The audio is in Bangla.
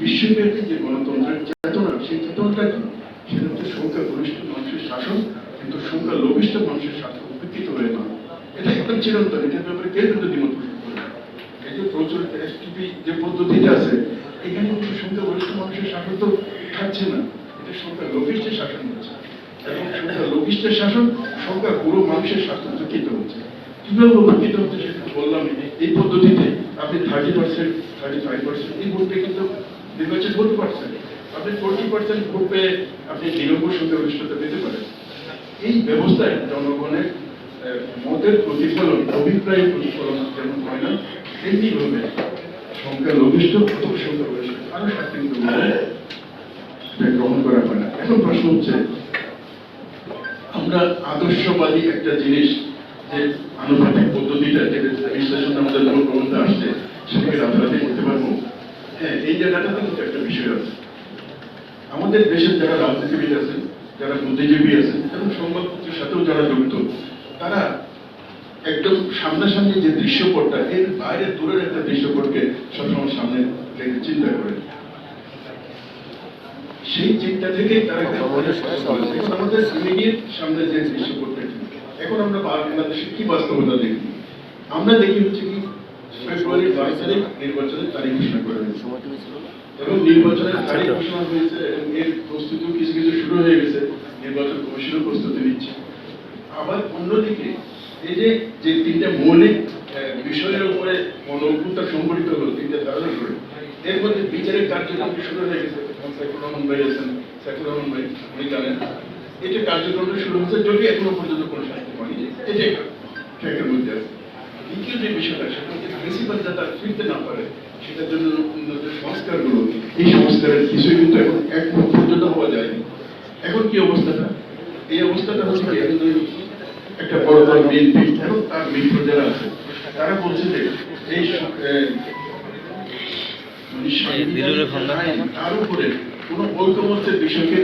বিশ্বব্যাপী যে গণতন্ত্রের চেতনা, সেই চেতনাটা কি? সেটা হচ্ছে সংখ্যাগরিষ্ঠ মানুষের শাসন, কিন্তু সংখ্যালঘিষ্ঠ মানুষের স্বার্থ উপেক্ষিত হয়ে না। এটা একদম চিরন্তন, এটার ব্যাপারে কেউ কিন্তু দ্বিমত পোষণ করে না। এই যে প্রচলিত এসটিপি যে পদ্ধতিটা আছে, এখানে কিন্তু সংখ্যাগরিষ্ঠ মানুষের শাসন তো থাকছে না, এটা সংখ্যালঘিষ্ঠের শাসন হচ্ছে, এবং সংখ্যালঘিষ্ঠের শাসন সংখ্যাগুরু মানুষের স্বার্থ উপেক্ষিত হচ্ছে। কিভাবে উপকৃত হচ্ছে সেটা বললাম। এই পদ্ধতিতে আপনি 30%, 35% এই ভোটে কিন্তু নির্বাচন করতে পারছেন, আপনি 40% ভোট পেয়ে আপনি নিরঙ্কুশ সংখ্যাগরিষ্ঠতা পেতে পারেন। এই ব্যবস্থায় জনগণের মতের প্রতিফলন, অভিপ্রায়ের প্রতিফলন যেমন হয় না, তেমনি ভাবে সংখ্যালঘিষ্ঠ প্রথম সংখ্যাগরিষ্ঠ আরো সাক্ষিত গ্রহণ করা হয় না। এখন প্রশ্ন হচ্ছে, আমরা আদর্শবাদী একটা জিনিস, যে আনুপাতিক পদ্ধতিটা, যেটা বিশ্লেষণ আমাদের মধ্যে আসছে, সেটাকে রাতারাতি করতে পারবো? হ্যাঁ, এই জায়গাটাতে কিন্তু একটা বিষয় আছে। আমাদের দেশের যারা রাজনীতিবিদ আছেন, যারা বুদ্ধিজীবী আছেন, এবং সংবাদপত্রের সাথেও যারা যুক্ত, তারা একদম সামনাসামনি যে দৃশ্যপটটা, এর বাইরে দূরের একটা দৃশ্যপটকে সবসময় সামনে রেখে চিন্তা করেন। সেই চিন্তা থেকে তারা আমাদের ইমিডিয়েট সামনে যে দৃশ্যপটটা, এখন আমরা বাংলাদেশে কি বাস্তবতা দেখি? আমরা দেখি হচ্ছে কি, ফেব্রুয়ারি 22 তারিখ নির্বাচনের তারিখ ঘোষণা করা হয়েছে, এবং নির্বাচনের তারিখ ঘোষণা হয়েছে, এবং এর প্রস্তুতিও কিছু কিছু শুরু হয়ে গেছে, নির্বাচন কমিশনও প্রস্তুতি নিচ্ছে। আবার অন্যদিকে এই যে যে তিনটা মৌলিক বিষয়ের উপরে গণ-অভ্যুত্থান সংগঠিত হলো, তিনটা ধারণা করে, এর মধ্যে বিচারের কার্যক্রম শুরু হয়ে গেছে। সাইফুর রহমান ভাই আছেন, সাইফুর রহমান ভাই উনি জানেন, এটা কার্যক্রমটা শুরু হচ্ছে, যদি এখনো পর্যন্ত কোনো শাস্তি পায়নি, এটা ট্র্যাকের মধ্যে আছে। দ্বিতীয় যে বিষয়টা, সেটা হচ্ছে প্রিন্সিপাল যাতে ফিরতে না পারে, সেটার জন্য সংস্কারগুলো, এই সংস্কারের কিছুই কিন্তু এখন এক পর্যন্ত হওয়া যায়নি। এখন কি অবস্থাটা? এই অবস্থাটা হচ্ছে কি, একটা বড় দল বিএনপি এবং তার মিত্র যারা আছে, তারা বলছে যে এই তার উপরে কোন ঐকমত্যের বিষয়কে